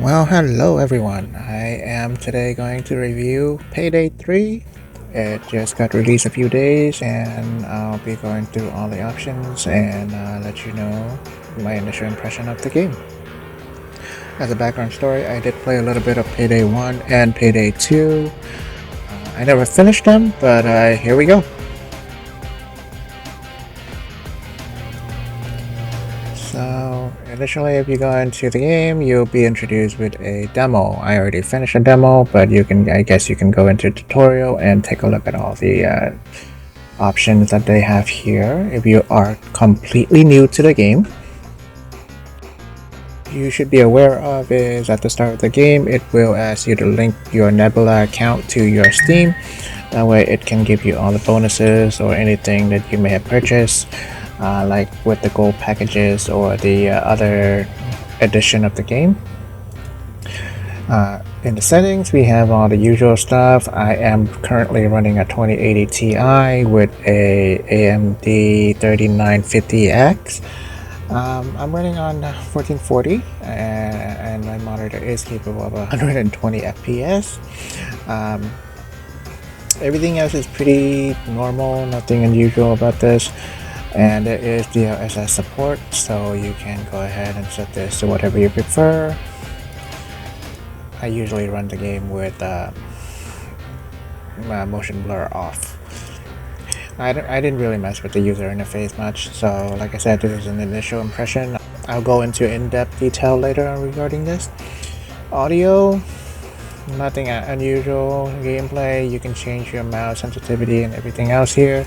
Well, hello everyone. I am today going to review Payday 3. It just got released a few days, and I'll be going through all the options and let you know my initial impression of the game. As a background story, I did play a little bit of Payday 1 and Payday 2. I never finished them, but here we go. So initially, if you go into the game, you'll be introduced with a demo. I already finished a demo, but I guess you can go into tutorial and take a look at all the options that they have here. If you are completely new to the game, you should be aware of is at the start of the game, it will ask you to link your Nebula account to your Steam. That way it can give you all the bonuses or anything that you may have purchased. Like with the gold packages or the other edition of the game. In the settings, we have all the usual stuff. I am currently running a 2080 Ti with a AMD 3950X. I'm running on 1440 and my monitor is capable of 120 FPS. Everything else is pretty normal, nothing unusual about this. And there is DLSS support, so you can go ahead and set this to whatever you prefer. I usually run the game with motion blur off. I didn't really mess with the user interface much, so like I said, this is an initial impression. I'll go into in-depth detail later on regarding this. Audio, nothing unusual. Gameplay, you can change your mouse sensitivity and everything else here.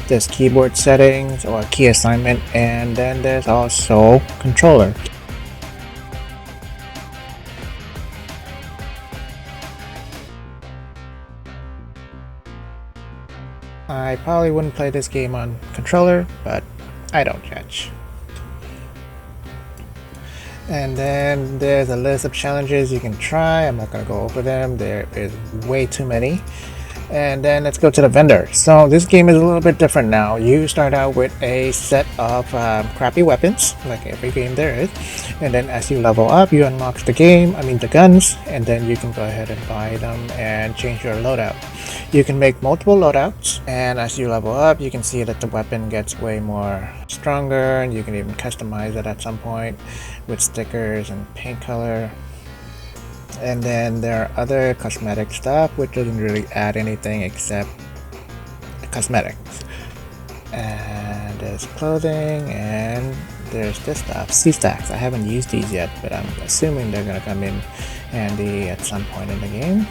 There's keyboard settings or key assignment, and then there's also controller. I probably wouldn't play this game on controller, but I don't judge. And then there's a list of challenges you can try. I'm not going to go over them. There is way too many. And then let's go to the vendor. So this game is a little bit different now. You start out with a set of crappy weapons, like every game there is. And then as you level up, you unlock the guns, and then you can go ahead and buy them and change your loadout. You can make multiple loadouts, and as you level up, you can see that the weapon gets way more stronger, and you can even customize it at some point with stickers and paint color. And then there are other cosmetic stuff which doesn't really add anything except cosmetics. And there's clothing, and there's this stuff, C-stacks. I haven't used these yet, but I'm assuming they're gonna come in handy at some point in the game.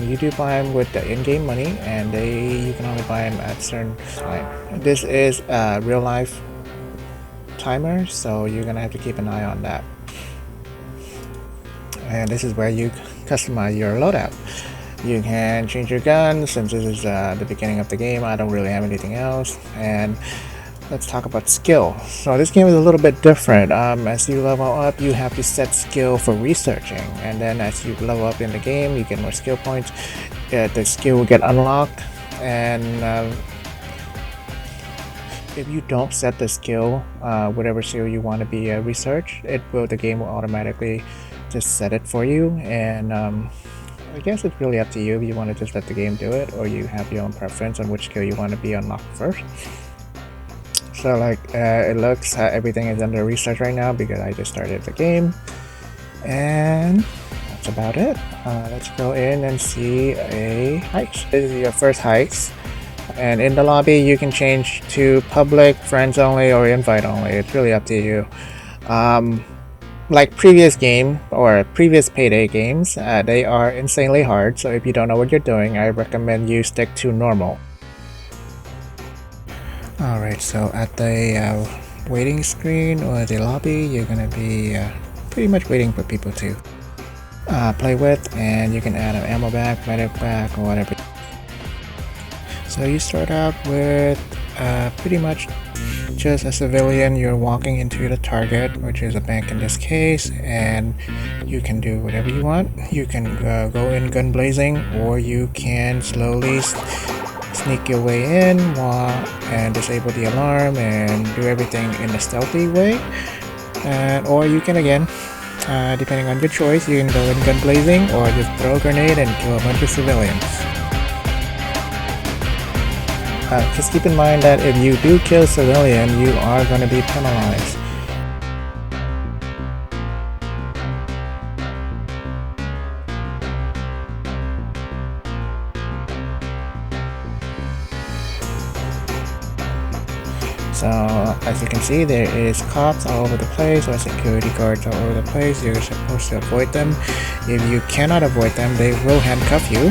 You do buy them with the in-game money, and you can only buy them at certain time. This is a real life timer, so you're gonna have to keep an eye on that. And this is where you customize your loadout. You can change your gun. Since this is the beginning of the game, I don't really have anything else. And let's talk about skill. So this game is a little bit different. As you level up, you have to set skill for researching, and then as you level up in the game, you get more skill points. The skill will get unlocked, and if you don't set the skill, whatever skill you want to be researched, the game will automatically just set it for you. And I guess it's really up to you if you want to just let the game do it, or you have your own preference on which skill you want to be unlocked first. So like it looks, everything is under research right now because I just started the game, and that's about it. Let's go in and see a heist. This is your first heist, and in the lobby you can change to public, friends only, or invite only. It's really up to you. Like previous game or previous Payday games, they are insanely hard, so if you don't know what you're doing, I recommend you stick to normal. Alright, so at the waiting screen or the lobby, you're gonna be pretty much waiting for people to play with, and you can add an ammo bag, medic bag, or whatever. So you start out with pretty much just a civilian. You're walking into the target, which is a bank in this case, and you can do whatever you want. You can go in gun blazing, or you can slowly sneak your way in and disable the alarm and do everything in a stealthy way. Or you can again Depending on your choice, you can go in gun blazing or just throw a grenade and kill a bunch of civilians. Just keep in mind that if you do kill a civilian, you are going to be penalized. So as you can see, there is cops all over the place or security guards all over the place. You're supposed to avoid them. If you cannot avoid them, they will handcuff you.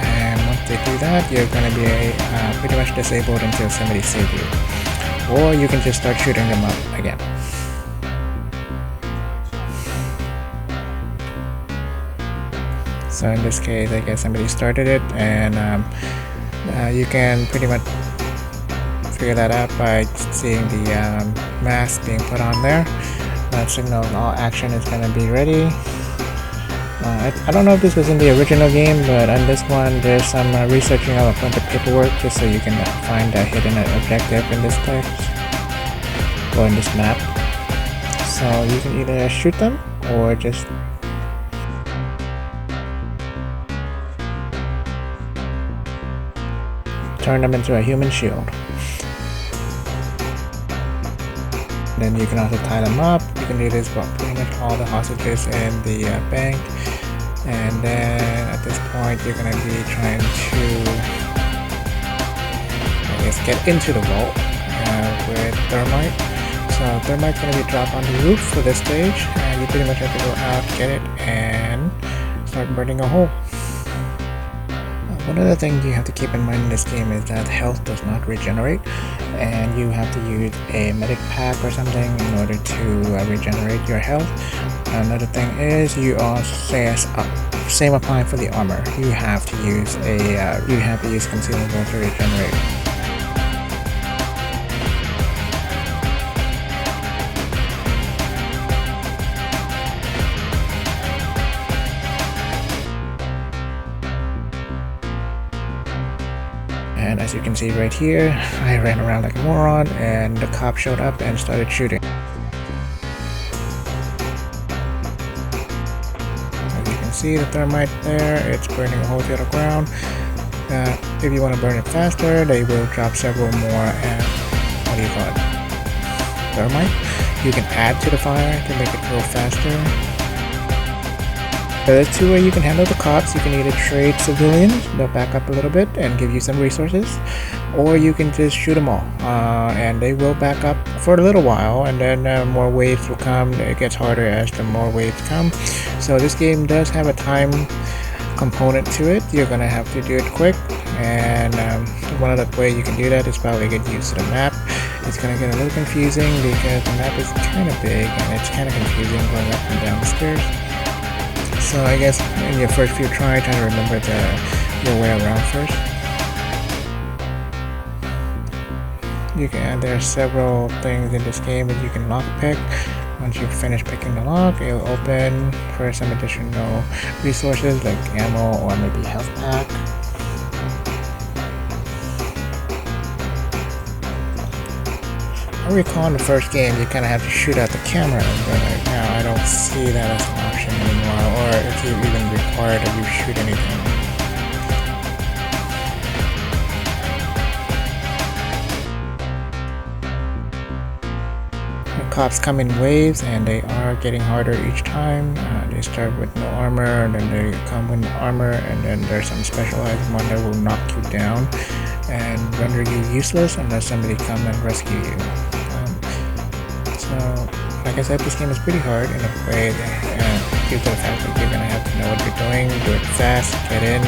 And once they do that, you're going to be pretty much disabled until somebody saves you. Or you can just start shooting them up again. So in this case, I guess somebody started it, and you can pretty much figure that out by seeing the mask being put on there. That signals all action is going to be ready. I don't know if this was in the original game, but on this one there's some researching of a bunch of paperwork just so you can find a hidden objective in this place or in this map. So you can either shoot them or just turn them into a human shield. Then you can also tie them up. You can do this about pretty much all the hostages in the bank. And then at this point you're going to be trying to, I guess, get into the vault with thermite. So thermite's going to be dropped on the roof for this stage, and you pretty much have to go out, get it, and start burning a hole. One other thing you have to keep in mind in this game is that health does not regenerate, and you have to use a medic pack or something in order to regenerate your health. Another thing is you also same applying for the armor. You have to use consumable to regenerate. And as you can see right here, I ran around like a moron and the cop showed up and started shooting. As you can see, the thermite there, it's burning a hole to the ground. If you want to burn it faster, they will drop several more thermite. You can add to the fire to make it go faster. There's two ways you can handle the cops. You can either trade civilians, they'll back up a little bit and give you some resources, or you can just shoot them all and they will back up for a little while, and then more waves will come. It gets harder as the more waves come. So this game does have a time component to it. You're gonna have to do it quick, and one other way you can do that is probably get used to the map. It's gonna get a little confusing because the map is kind of big and it's kind of confusing going up and down the stairs. So I guess in your first few try to remember your way around first. There are several things in this game that you can lock pick. Once you finish picking the lock, it will open for some additional resources like ammo or maybe health pack. I recall in the first game you kind of have to shoot out the camera, but now I don't see that as an option anymore, or if you even required that you shoot anything. The cops come in waves and they are getting harder each time. They start with no armor, and then they come with armor, and then there's some specialized one that will knock you down and render you useless unless somebody come and rescue you. So, like I said, this game is pretty hard in a way due to the fact that you're going to have to know what you're doing, do it fast, get in,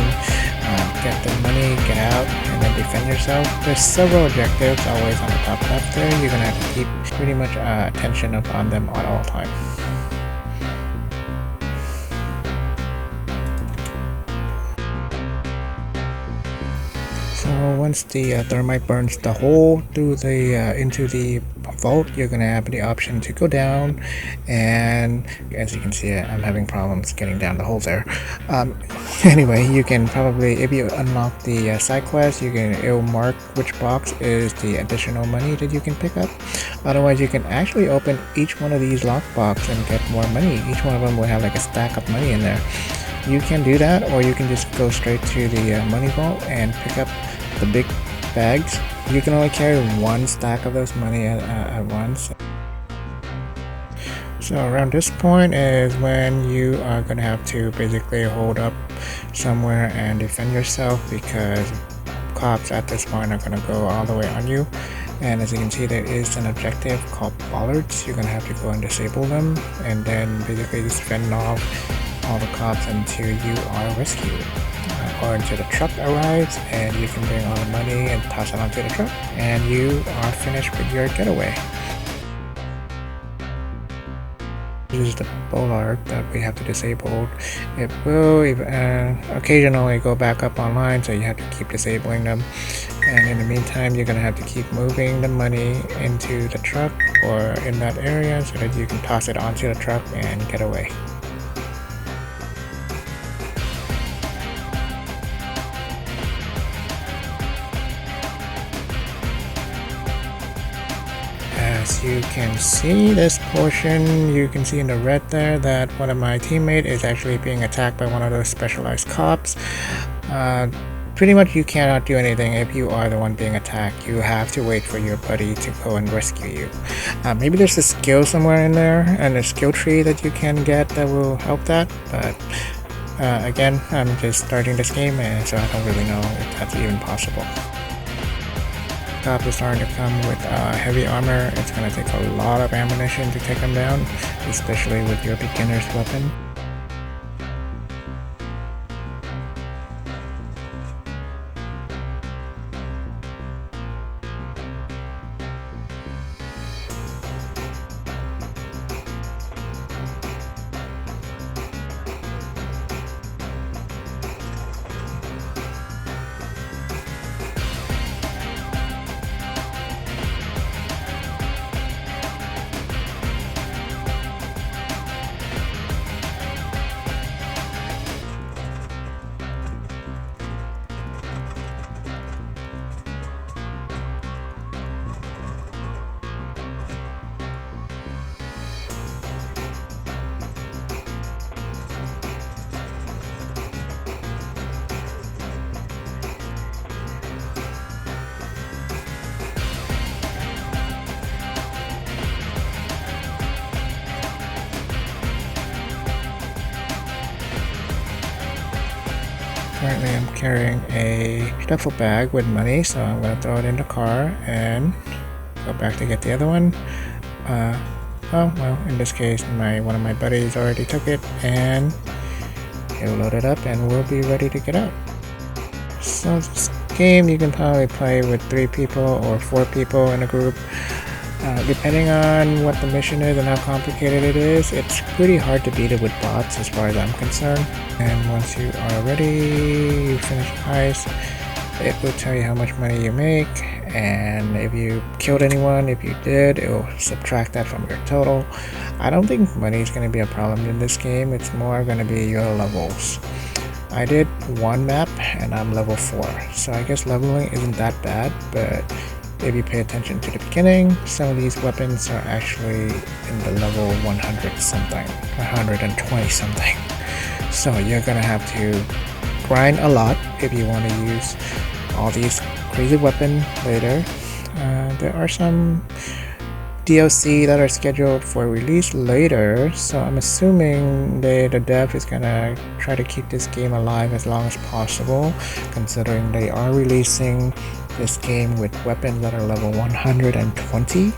get the money, get out, and then defend yourself. There's several objectives always on the top left there. You're going to have to keep pretty much attention upon them at all times. So once the thermite burns the hole through the into the vault, you're gonna have the option to go down, and as you can see, I'm having problems getting down the hole there. Anyway, you can probably, if you unlock the side quest, it'll mark which box is the additional money that you can pick up. Otherwise, you can actually open each one of these lockbox and get more money. Each one of them will have like a stack of money in there. You can do that, or you can just go straight to the money vault and pick up the big bags. You can only carry one stack of those money at once. So around this point is when you are going to have to basically hold up somewhere and defend yourself, because cops at this point are going to go all the way on you. And as you can see, there is an objective called bollards. You're going to have to go and disable them, and then basically just fend off all the cops until you are rescued. Or until the truck arrives and you can bring all the money and toss it onto the truck, and you are finished with your getaway. This is the bollard that we have to disable. It will occasionally go back up online, so you have to keep disabling them. And in the meantime, you're going to have to keep moving the money into the truck or in that area so that you can toss it onto the truck and get away. As you can see, this portion, you can see in the red there that one of my teammates is actually being attacked by one of those specialized cops. Pretty much you cannot do anything if you are the one being attacked. You have to wait for your buddy to go and rescue you. Maybe there's a skill somewhere in there and a skill tree that you can get that will help that, but again, I'm just starting this game, and so I don't really know if that's even possible. Cop is starting to come with heavy armor. It's going to take a lot of ammunition to take them down, especially with your beginner's weapon. Currently I'm carrying a duffel bag with money, so I'm going to throw it in the car and go back to get the other one. Well, in this case, one of my buddies already took it, and he'll load it up and we'll be ready to get out. So this game you can probably play with 3 people or 4 people in a group. Depending on what the mission is and how complicated it is, it's pretty hard to beat it with bots as far as I'm concerned. And once you are ready, you finish the heist, it will tell you how much money you make, and if you killed anyone, if you did, it will subtract that from your total. I don't think money is going to be a problem in this game. It's more going to be your levels. I did one map and I'm level 4, so I guess leveling isn't that bad, but if you pay attention to the beginning, some of these weapons are actually in the level 100 something, 120 something. So you're gonna have to grind a lot if you want to use all these crazy weapons later. There are some DLC that are scheduled for release later, so I'm assuming the dev is gonna try to keep this game alive as long as possible, considering they are releasing this game with weapons that are level 120.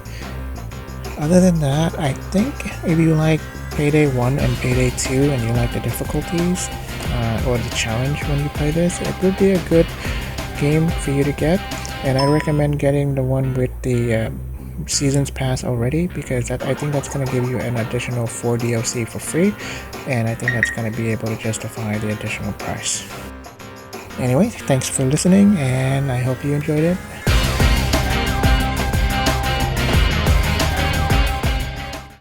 Other than that, I think if you like Payday 1 and Payday 2 and you like the difficulties or the challenge when you play this, it would be a good game for you to get. And I recommend getting the one with the Seasons Pass already, because I think that's going to give you an additional 4 DLC for free, and I think that's going to be able to justify the additional price. Anyway, thanks for listening, and I hope you enjoyed it.